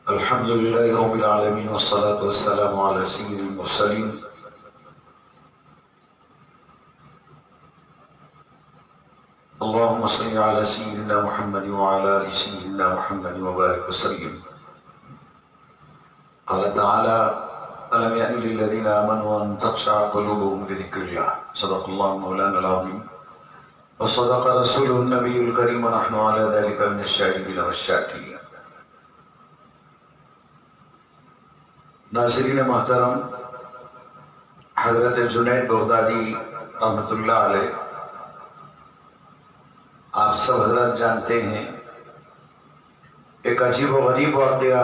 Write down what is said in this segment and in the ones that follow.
الحمد لله رب العالمين والصلاة والسلام على سيد المرسلين اللهم صل على سيدنا محمد وعلى آل سيدنا محمد وبارك وسلم. قال تعالى: ألم يأن للذين آمنوا أن تخشع قلوبهم لذكر الله. صدق الله مولانا العظيم وصدق رسوله النبي الكريم ونحن على ذلك من الشاهدين والشاكرين. ناظرین محترم، حضرت جنید بغدادی رحمۃ اللہ علیہ آپ سب حضرات جانتے ہیں، ایک عجیب و غریب واقعہ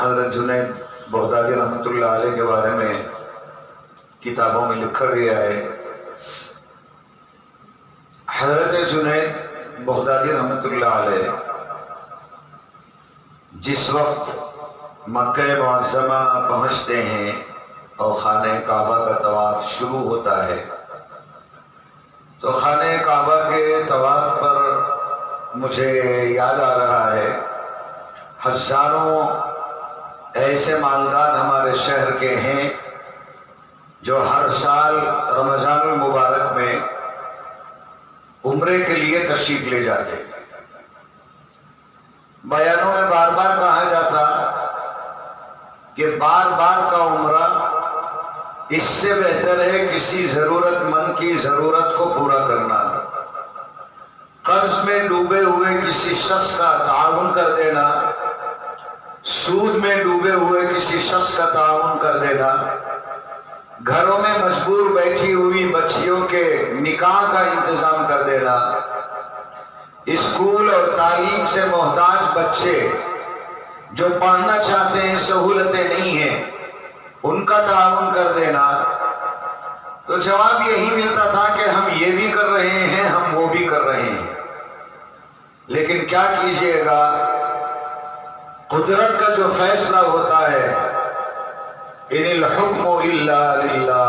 حضرت جنید بغدادی رحمۃ اللہ علیہ کے بارے میں کتابوں میں لکھا گیا ہے. حضرت جنید بغدادی رحمۃ اللہ علیہ جس وقت مکہ معظمہ پہنچتے ہیں اور خانہ کعبہ کا طواف شروع ہوتا ہے تو خانہ کعبہ کے طواف پر مجھے یاد آ رہا ہے ہزاروں ایسے مالدار ہمارے شہر کے ہیں جو ہر سال رمضان المبارک میں عمرے کے لیے تشریف لے جاتے. بیانوں میں بار بار کہا جاتا کہ بار بار کا عمرہ اس سے بہتر ہے کسی ضرورت مند کی ضرورت کو پورا کرنا. قرض میں ڈوبے ہوئے کسی شخص کا تعاون کر دینا، سود میں ڈوبے ہوئے کسی شخص کا تعاون کر دینا، گھروں میں مجبور بیٹھی ہوئی بچیوں کے نکاح کا انتظام کر دینا، اسکول اور تعلیم سے محتاج بچے جو پڑھنا چاہتے ہیں سہولتیں نہیں ہیں ان کا تعاون کر دینا. تو جواب یہی ملتا تھا کہ ہم یہ بھی کر رہے ہیں، ہم وہ بھی کر رہے ہیں. لیکن کیا کیجئے گا، قدرت کا جو فیصلہ ہوتا ہے ان الحکم الا للہ،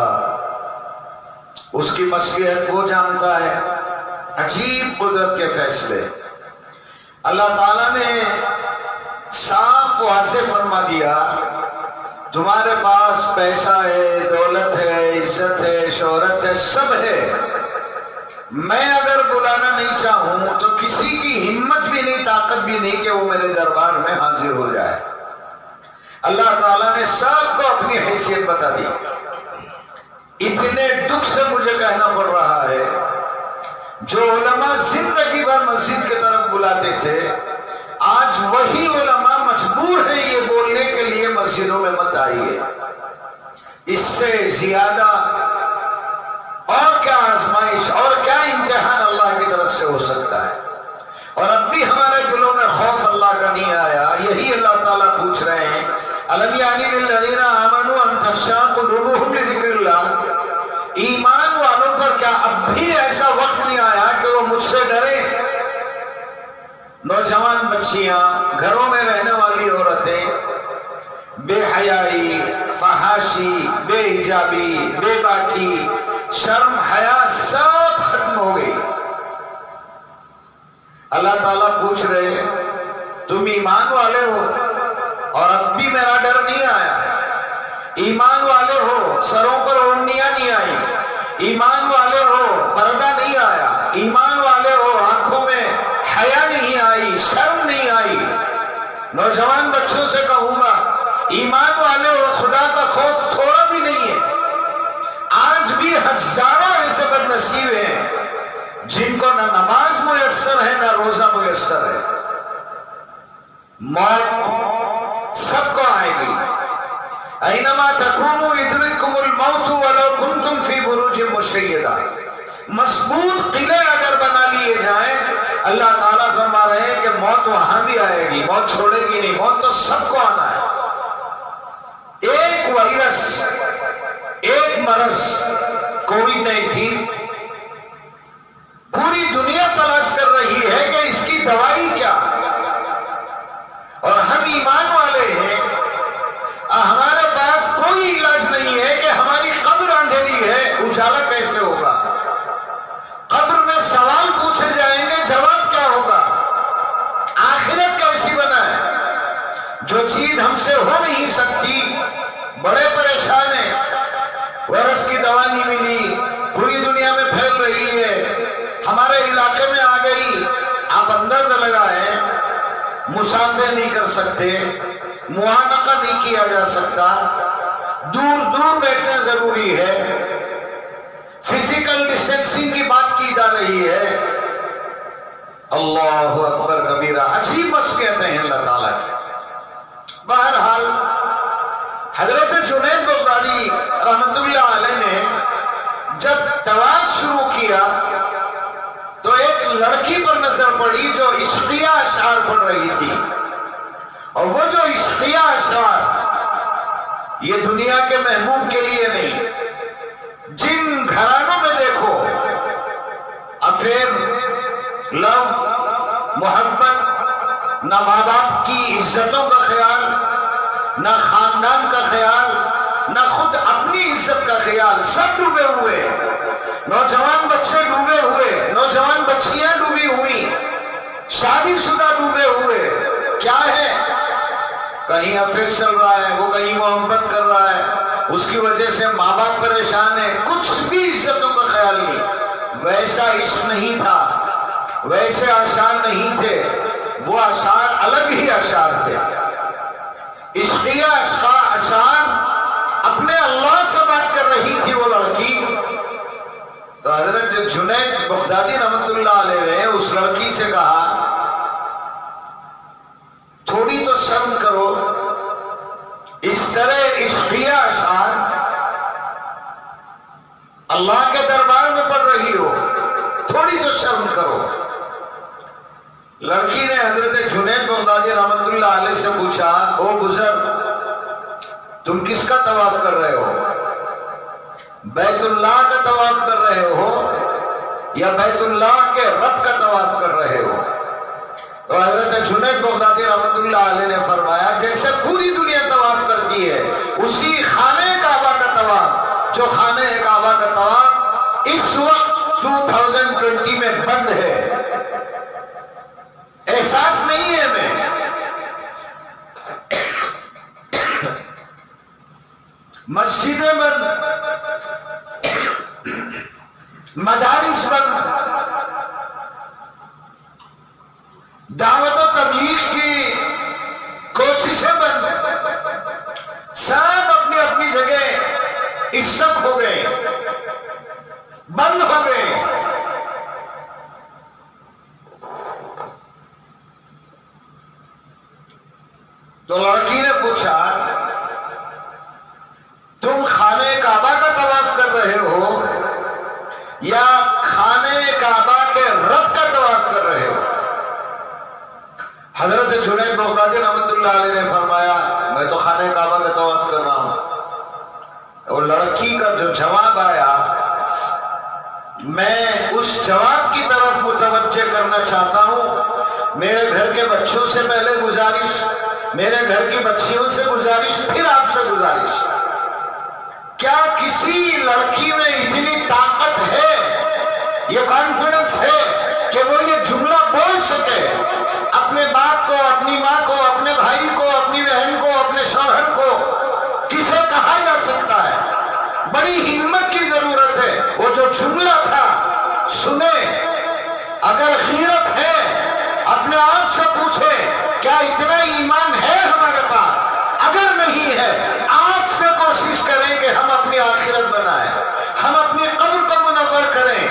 اس کی مصلحت وہ جانتا ہے. عجیب قدرت کے فیصلے اللہ تعالیٰ نے صاف واضح فرما دیا. تمہارے پاس پیسہ ہے، دولت ہے، عزت ہے، شہرت ہے، سب ہے. میں اگر بلانا نہیں چاہوں تو کسی کی ہمت بھی نہیں، طاقت بھی نہیں کہ وہ میرے دربار میں حاضر ہو جائے. اللہ تعالیٰ نے سب کو اپنی حیثیت بتا دی. اتنے دکھ سے مجھے کہنا پڑ رہا ہے جو علماء زندگی بھر مسجد کی طرف بلاتے تھے، آج وہی علماء مجبور ہیں یہ بولنے کے لیے مسجدوں میں مت آئیے. اس سے زیادہ اور کیا آزمائش اور کیا امتحان اللہ کی طرف سے ہو سکتا ہے. اور اب بھی ہمارے دلوں میں خوف اللہ کا نہیں آیا. یہی اللہ تعالیٰ پوچھ رہے ہیں: الم یعن للذین آمنوا ان تخشع قلوبهم لذکر اللہ. ایمان والوں پر کیا اب بھی ایسا وقت نہیں آیا کہ وہ مجھ سے ڈرے؟ نوجوان بچیاں، گھروں میں رہنے والی عورتیں، بے حیائی، فحاشی، بے حجابی، بے باکی، شرم حیا سب ختم ہو گئی. اللہ تعالیٰ پوچھ رہے تم ایمان والے ہو اور اب بھی میرا ڈر نہیں آیا؟ ایمان والے ہو سروں پر اوڑھنیاں نہیں آئی، ایمان والے ہو پردہ نہیں آیا، ایمان والے ہو آنکھوں میں حیا نہیں آئی، شرم نہیں آئی. نوجوان بچوں سے کہوں گا ایمان والے ہو خدا کا خوف تھوڑا بھی نہیں ہے. آج بھی ہزاروں ایسے بد نصیب ہیں جن کو نہ نماز میسر ہے نہ روزہ میسر ہے. موت سب کو آئے گی. اینما تکونوا یدرککم الموت ولو کنتم فی بروج مشیدہ. مضبوط قلعے اگر بنا لیے جائیں، اللہ تعالیٰ فرما رہے ہیں کہ موت وہاں بھی آئے گی، موت چھوڑے گی نہیں. موت تو سب کو آنا ہے. ایک وائرس، ایک مرض کووڈ-19 پوری دنیا تلاش کر رہی ہے کہ اس کی دوائی کیا. اور ہم ایمان والے ہیں، ہمارے پاس کوئی علاج نہیں ہے کہ ہماری قبر اندھیری ہے، اجالا کیسے ہوگا؟ قبر میں سوال پوچھے جائیں گے، جواب کیا ہوگا؟ آخرت کیسی بنا ہے؟ جو چیز ہم سے ہو نہیں سکتی، بڑے پریشان ہیں، وائرس کی دوا نہیں ملی، پوری دنیا میں پھیل رہی ہے، ہمارے علاقے میں آ گئی، آپ اندازہ لگائیں، مسافر نہیں کر سکتے، معانقہ نہیں کیا جا سکتا، دور دور بیٹھنا ضروری ہے، فزیکل ڈسٹینسنگ کی بات کی جا رہی ہے۔ اللہ اکبر کبیرہ، عجیب مصلحتیں ہیں اللہ تعالیٰ کی۔ بہرحال حضرت جنید بغدادی رحمت اللہ علیہ نے جب طواف شروع کیا تو ایک لڑکی پر نظر پڑی جو عشقیہ اشعار پڑھ رہی تھی، اور وہ جو عشقیہ اشعار یہ دنیا کے محبوب کے لیے نہیں، جن گھرانوں میں دیکھو افیئر، لو، محبت، نہ ماں باپ کی عزتوں کا خیال، نہ خاندان کا خیال، نہ خود اپنی عزت کا خیال، سب ڈوبے ہوئے، نوجوان بچے ڈوبے ہوئے، نوجوان بچیاں ڈوبی ہوئی، شادی شدہ ڈوبے ہوئے، کیا ہے؟ کہیں افیئر چل رہا ہے، وہ کہیں محبت کر رہا ہے، اس کی وجہ سے ماں باپ پریشان ہے، کچھ بھی عزتوں کا خیال نہیں۔ ویسا عشق نہیں تھا، ویسے اشعار نہیں تھے، وہ اشعار الگ ہی اشعار تھے، عشقیہ اشعار، اپنے اللہ سے بات کر رہی تھی وہ لڑکی۔ تو حضرت جنید بغدادی رحمت اللہ علیہ نے اس لڑکی سے کہا تھوڑی تو شرم کرو، اس طرح عشقیہ اشعار اللہ کے دربار میں پڑھ رہی ہو، تھوڑی تو شرم کرو۔ لڑکی نے حضرت جنید بغدادی رحمت اللہ علیہ سے پوچھا، او بزرگ، تم کس کا طواف کر رہے ہو؟ بیت اللہ کا طواف کر رہے ہو یا بیت اللہ کے رب کا طواف کر رہے ہو؟ تو حضرت جنید بغدادی رحمت اللہ علیہ نے فرمایا جیسے پوری دنیا طواف کرتی ہے اسی خانہ کعبہ کا طواف، جو خانہ کعبہ کا طواف اس وقت 2020 میں بند ہے، احساس نہیں ہے ہمیں۔ مسجدیں بند، مدارس بند، دعوت و تبلیغ کی کوششیں بند، سب اپنی اپنی جگہ اسٹک ہو گئے، بند ہو گئے۔ تو لڑکی نے پوچھا تم خانہ کعبہ کا طواف کر رہے ہو یا خانہ کعبہ کے رب کا طواف کر رہے ہو؟ حضرت جنید بغدادی رحمت اللہ علیہ نے فرمایا میں تو خانہ کعبہ کا طواف کر رہا ہوں۔ اور لڑکی کا جو جواب آیا میں اس جواب کی طرف متوجہ کرنا چاہتا ہوں۔ میرے گھر کے بچوں سے پہلے گزارش، میرے گھر کی بچیوں سے گزارش، پھر آپ سے گزارش، کیا کسی لڑکی میں اتنی طاقت ہے، یہ کانفیڈنس ہے کہ وہ یہ جملہ بول سکے اپنے باپ کو، اپنی ماں کو، اپنے بھائی کو، اپنی بہن کو، اپنے شوہر کو؟ کسے کہا جا سکتا ہے؟ بڑی ہمت کی ضرورت ہے۔ وہ جو جملہ تھا سنیں، اگر خیرت ہے اپنے آپ سے پوچھیں کیا اتنا ایمان ہے ہمارے پاس؟ اگر نہیں ہے آج سے کوشش کریں کہ ہم اپنی آخرت بنائیں، ہم اپنی قبر کو منور کریں،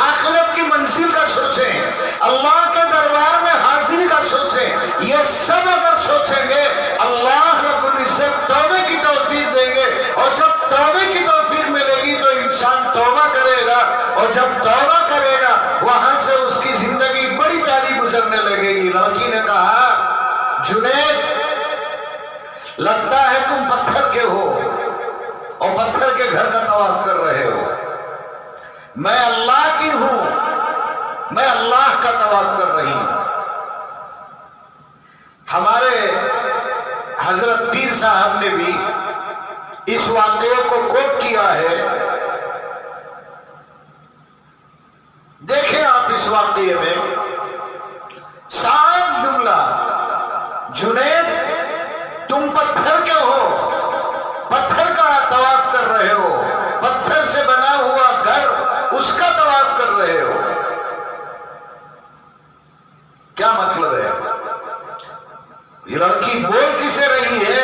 آخرت کی منزل کا سوچیں، اللہ کے دربار میں حاضری کا سوچیں۔ یہ سب اگر سوچیں گے اللہ رب العزت توبے کی توفیق دیں گے، اور جب توبے کی توفیق ملے گی تو انسان توبہ کرے گا، اور جب توبہ کرے گا وہاں سے اس کی زندگی بڑی پیاری گزرنے لگے گی۔ لڑکی نے کہا جنید لگتا ہے تم پتھر کے ہو اور پتھر کے گھر کا طواف کر رہے ہو، میں اللہ کی ہوں، میں اللہ کا طواف کر رہی ہوں۔ ہمارے حضرت پیر صاحب نے بھی اس واقعے کو کوٹ کیا ہے، دیکھیں آپ اس واقعے میں صاف جملہ، جنید تم پتھر کے ہو، پتھر کا طواف کر رہے ہو، پتھر سے بنا ہوا گھر اس کا طواف کر رہے ہو. کیا مطلب ہے؟ یہ لڑکی بول کسے رہی ہے؟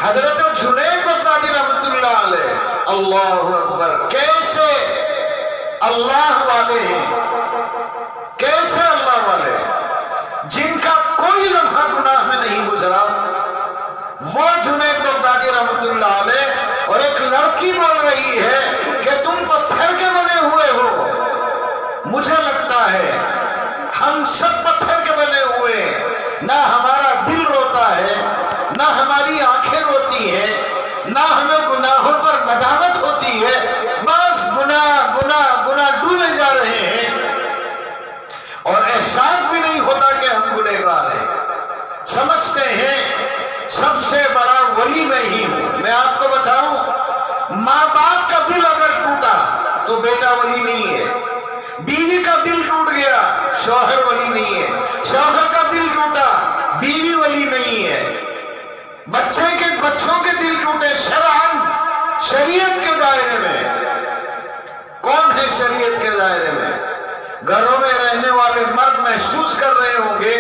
حضرت جنید بغدادی رحمۃ اللہ علیہ. اللہ اکبر. کیسے اللہ والے ہیں، کیسے اللہ والے جن کا کوئی لمحہ گناہ میں نہیں گزرا، وہ جنید بغدادی رحمۃ اللہ علیہ. اور ایک لڑکی بول رہی ہے کہ تم پتھر کے بنے ہوئے ہو. مجھے لگتا ہے ہم سب پتھر کے بنے ہوئے ہیں. نہ ہمارا دل روتا ہے، نہ ہماری آنکھیں روتی ہیں، نہ ہمیں گناہوں پر ندامت ہوتی ہے. بس گناہ گناہ گناہ ڈولے جا رہے ہیں اور احساس بھی نہیں ہوتا کہ ہم گنہگار ہیں. سمجھتے ہیں سب سے بڑا ولی میں ہی ہوں. میں آپ کو بتاؤں، ماں باپ کا دل اگر ٹوٹا تو بیٹا ولی نہیں ہے. بیوی کا دل ٹوٹ گیا، شوہر ولی نہیں ہے. شوہر کا دل ٹوٹا، بیوی ولی نہیں ہے. بچوں کے دل ٹوٹے شرعاً، شریعت کے دائرے میں. کون ہے شریعت کے دائرے میں؟ گھروں میں رہنے والے مرد محسوس کر رہے ہوں گے،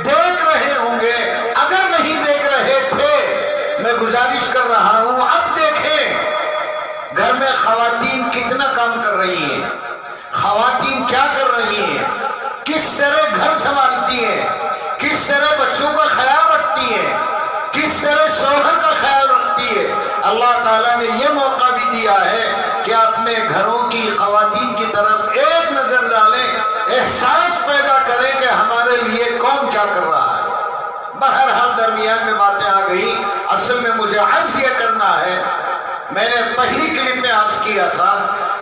دیکھ رہے ہوں گے. اگر نہیں دیکھ رہے تھے، میں گزارش کر رہا ہوں اب دیکھیں گھر میں خواتین کتنا کام کر رہی ہیں، خواتین کیا کر رہی ہیں، کس طرح گھر سنبھالتی ہیں، کس طرح بچوں کا خیال رکھتی ہیں، کس طرح شوہر کا خیال رکھتی ہے. اللہ تعالیٰ نے یہ موقع بھی دیا ہے کہ اپنے گھروں کی خواتین کی طرف ایک نظر ڈالیں، احساس پیدا کریں کہ ہمارے لیے کون کیا کر رہا ہے. بہرحال درمیان میں باتیں آ گئی. اصل میں مجھے عرض یہ کرنا ہے، میں نے پہلی کلپ میں عرض کیا تھا،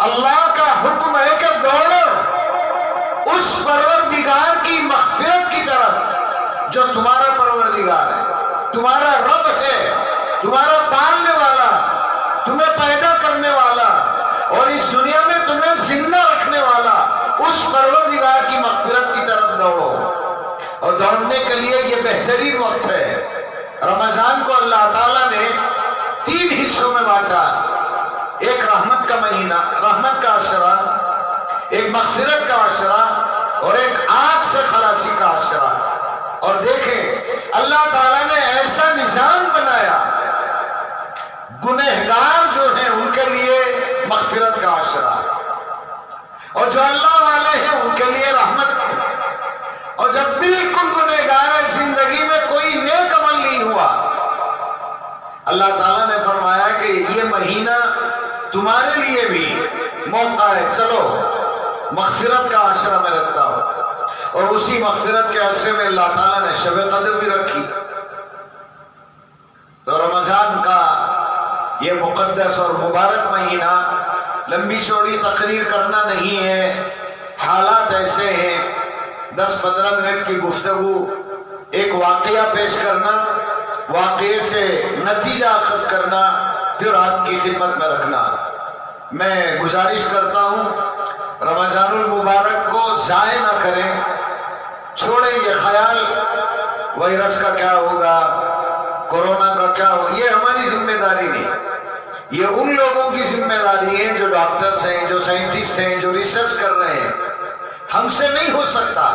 اللہ کا حکم ہے کہ دوڑو اس پروردگار کی مغفرت کی طرف جو تمہارا پروردگار ہے، تمہارا رب ہے، تمہارا پالنے والا، تمہیں پیدا کرنے والا اور اس دنیا میں تمہیں زندہ رکھنے والا اس پروردگار کی مغفرت کی طرف دوڑو. اور دوڑنے کے لیے یہ بہترین وقت ہے. رمضان کو اللہ تعالیٰ نے 3 حصوں میں بانٹا. ایک رحمت کا مہینہ، رحمت کا عشرہ، ایک مغفرت کا عشرہ اور ایک آگ سے خلاصی کا عشرہ. اور دیکھیں اللہ تعالیٰ نے ایسا نظام بنایا، گنہگار جو ہیں ان کے لیے مغفرت کا عشرہ، اور جو اللہ والے ہیں ان کے لیے رحمت. اور جب بالکل گنہگار ہے، زندگی میں کوئی نیک عمل نہیں ہوا، اللہ تعالیٰ نے فرمایا کہ یہ مہینہ تمہارے لیے بھی موقع ہے، چلو مغفرت کا عشرہ میں رکھتا ہوں. اور اسی مغفرت کے عشرے میں اللہ تعالیٰ نے شب قدر بھی رکھی. تو رمضان کا یہ مقدس اور مبارک مہینہ، لمبی چوڑی تقریر کرنا نہیں ہے، حالات ایسے ہیں 10-15 منٹ کی گفتگو، ایک واقعہ پیش کرنا، واقعے سے نتیجہ اخذ کرنا، پھر آپ کی خدمت میں رکھنا. میں گزارش کرتا ہوں رمضان المبارک کو ضائع نہ کریں. چھوڑیں یہ خیال وائرس کا کیا ہوگا، کورونا کا کیا ہوگا، یہ ہماری ذمہ داری نہیں. یہ ان لوگوں کی ذمہ داری ہے جو ڈاکٹرز ہیں، جو سائنٹسٹ ہیں، جو ریسرچ کر رہے ہیں. ہم سے نہیں ہو سکتا.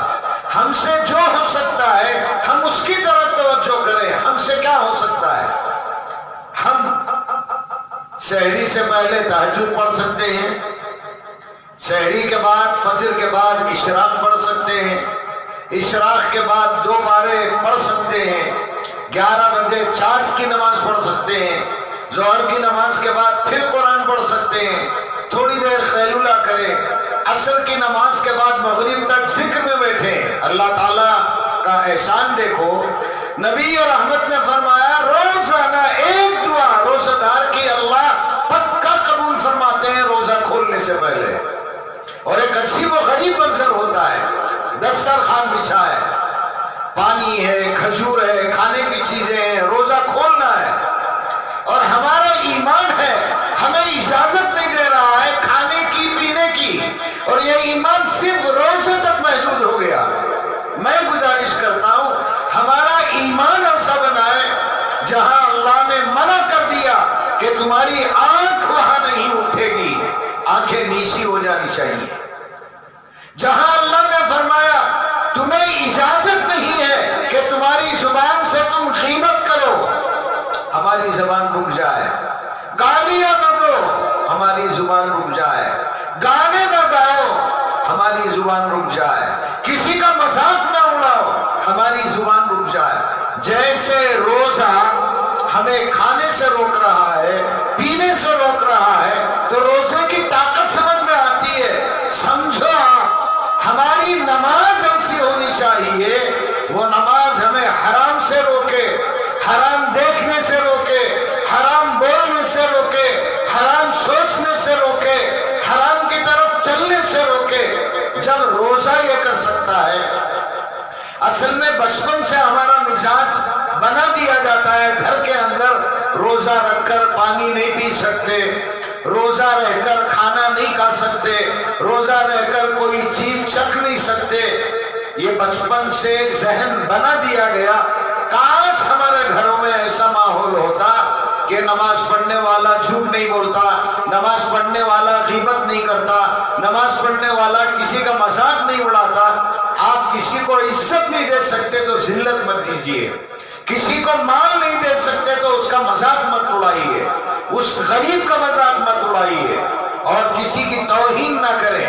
ہم سے جو ہو سکتا ہے ہم اس کی طرف توجہ کریں. ہم سے کیا ہو سکتا ہے؟ ہم سحری سے پہلے تہجد پڑھ سکتے ہیں، سحری کے بعد فجر کے بعد اشراق پڑھ سکتے ہیں، اشراق کے بعد 2 پارے پڑھ سکتے ہیں، 11 بجے چاش کی نماز پڑھ سکتے ہیں، ظہر کی نماز کے بعد پھر قرآن پڑھ سکتے ہیں، تھوڑی دیر خیلولہ کریں، عصر کی نماز کے بعد مغرب تک ذکر میں بیٹھیں. اللہ تعالیٰ کا احسان دیکھو، نبی رحمت نے فرمایا روزانہ ایک دعا روزہ دار کی اللہ پکا قبول فرماتے ہیں روزہ کھولنے سے پہلے. اور ایک عجیب و غریب منظر ہوتا ہے، دسترخوان بچھا ہے، پانی ہے، کھجور ہے، کھانے کی چیزیں ہیں، روزہ کھولنا ہے. اور ہمارا ایمان ہے ہمیں اجازت نہیں دے رہا ہے کھانے کی پینے کی، اور یہ ایمان صرف روزے تک محدود ہو گیا. میں گزارش کرتا ہوں ہمارا ایمان ایسا بنائے تمہاری آنکھ وہاں نہیں اٹھے گی، آنکھیں نیچی ہو جانی چاہیے۔ جہاں اللہ نے فرمایا تمہیں اجازت نہیں ہے کہ تمہاری زبان سے تم غیبت کرو، ہماری زبان رک جائے، گالیاں نہ دو، ہماری زبان رک جائے، گانے نہ گاؤ، ہماری زبان رک جائے، کسی کا مذاق نہ اڑاؤ، ہماری زبان رک جائے۔ جیسے روزہ ہمیں کھانے سے روک رہا ہے، پینے سے روک رہا ہے، تو روزے کی طاقت سمجھ میں آتی ہے۔ سمجھو ہماری نماز ایسی ہونی چاہیے، وہ نماز ہمیں حرام سے روکے، حرام دیکھنے سے روکے، حرام بولنے سے روکے، حرام سوچنے سے روکے، حرام کی طرف چلنے سے روکے۔ جب روزہ یہ کر سکتا ہے، اصل میں بچپن سے ہمارا مزاج بنا دیا جاتا ہے، گھر کے اندر روزہ رکھ کر پانی نہیں پی سکتے، روزہ رہ کر کھانا نہیں کھا سکتے، روزہ رہ کر کوئی چیز چکھ نہیں سکتے۔ یہ بچپن سے ذہن بنا دیا گیا۔ کاش ہمارے گھروں میں ایسا ماحول ہوتا کہ نماز پڑھنے والا جھوٹ نہیں بولتا، نماز پڑھنے والا غیبت نہیں کرتا، نماز پڑھنے والا کسی کا مذاق نہیں اڑاتا۔ آپ کسی کو عزت نہیں دے سکتے تو ذلت مت دیجیے، کسی کو مال نہیں دے سکتے تو اس کا مذاق مت اڑائیے، اس غریب کا مذاق مت اڑائیے، اور کسی کی توہین نہ کریں۔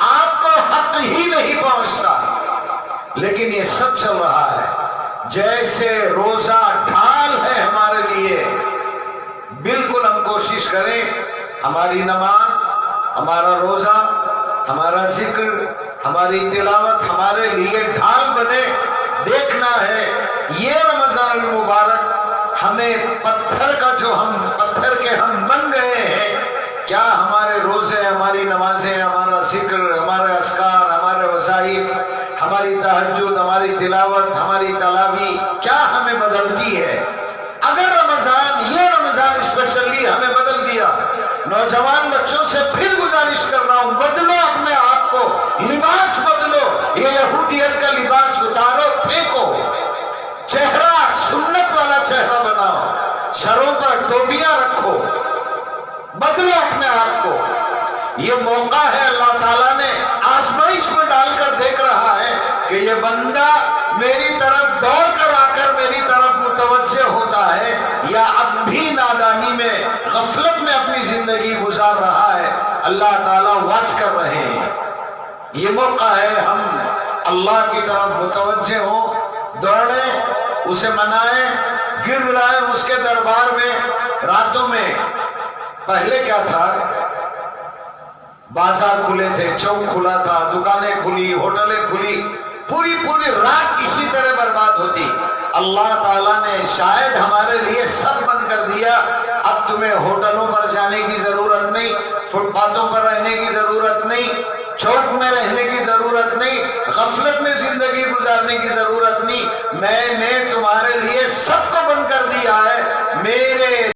آپ کو حق ہی نہیں پہنچتا، لیکن یہ سب چل رہا ہے۔ جیسے روزہ ڈھال ہے ہمارے لیے، بالکل ہم کوشش کریں ہماری نماز، ہمارا روزہ، ہمارا ذکر، ہماری تلاوت ہمارے لیے ڈھال بنے۔ دیکھنا ہے یہ رمضان المبارک ہمیں پتھر کا جو پتھر کے ہم بن گئے ہیں، کیا ہمارے روزے، ہماری نمازیں، ہمارا ذکر، ہمارے اذکار، ہمارے وظائف، ہماری تہجد، ہماری تلاوت، ہماری تلاوی کیا ہمیں بدلتی ہے؟ اگر یہ رمضان اس پر چلی ہمیں بدل دیا، نوجوان بچوں سے پھر گزارش کر رہا ہوں، بدلو اپنے آپ کو، لباس بدلو، یہ یہودیت کا لباس اتارو، پھینکو، چہرہ سنت والا چہرہ بناؤ، سروں پر ٹوپیاں رکھو، بدلو اپنے آپ کو۔ یہ موقع ہے، اللہ تعالیٰ نے آزمائش میں ڈال کر دیکھ رہا ہے کہ یہ بندہ میری طرف دوڑ کر آ کر میری طرف متوجہ ہوتا ہے یا اب بھی نادانی میں، غفلت میں اپنی زندگی گزار رہا ہے۔ اللہ تعالیٰ واچ کر رہے ہیں۔ یہ موقع ہے ہم اللہ کی طرف متوجہ ہوں، دوڑیں، اسے منائیں، گر لائیں اس کے دربار میں۔ راتوں میں پہلے کیا تھا، بازار کھلے تھے، چوک کھلا تھا، دکانیں کھلی، ہوٹلیں کھلی، پوری رات اسی طرح برباد ہوتی۔ اللہ تعالیٰ نے شاید ہمارے لیے سب بند کر دیا، اب تمہیں ہوٹلوں پر جانے کی ضرورت نہیں، فٹ پاتھوں پر رہنے کی ضرورت نہیں، چوک میں رہنے کی ضرورت نہیں، غفلت میں زندگی گزارنے کی ضرورت نہیں، میں نے تمہارے لیے سب کو بند کر دیا ہے۔ میرے